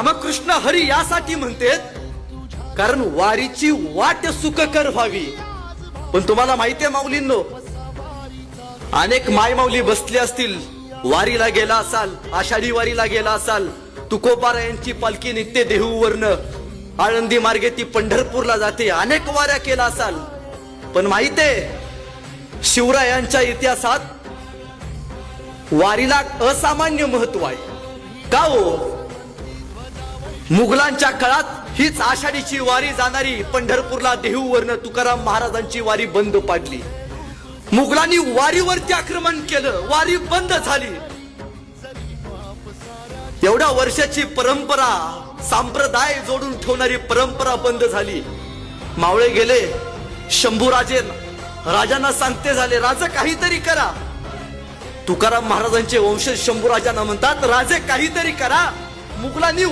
रामकृष्ण हरी यासाठी म्हणतेत कारण वारीची वाट सुखकर व्हावी. पण तुम्हाला माहितीये माऊलींनो, अनेक माय माऊली बसले असतील, वारीला गेला असाल, आषाढी वारीला गेला असाल, तुकोबारायांची पालखी निघते देहूवरनं, आळंदी मार्गे ती पंढरपूरला जाते, अनेक वाऱ्या केला असाल. पण माहितीये शिवरायांच्या इतिहासात वारीला असामान्य महत्व आहे. का हो? मुघलांच्या काळात हीच आषाढीची वारी जाणारी पंढरपूरला देहूवरनं तुकाराम महाराजांची वारी बंद पाडली. मुघलांनी वारीवरती आक्रमण केलं, वारी बंद झाली. एवढ्या वर्षाची परंपरा, संप्रदाय जोडून ठेवणारी परंपरा बंद झाली. मावळे गेले, शंभूराजे राजांना सांगते झाले, राजा काहीतरी करा. तुकाराम महाराजांचे वंशज शंभूराजांना म्हणतात, राजे काहीतरी करा. मुघलांनी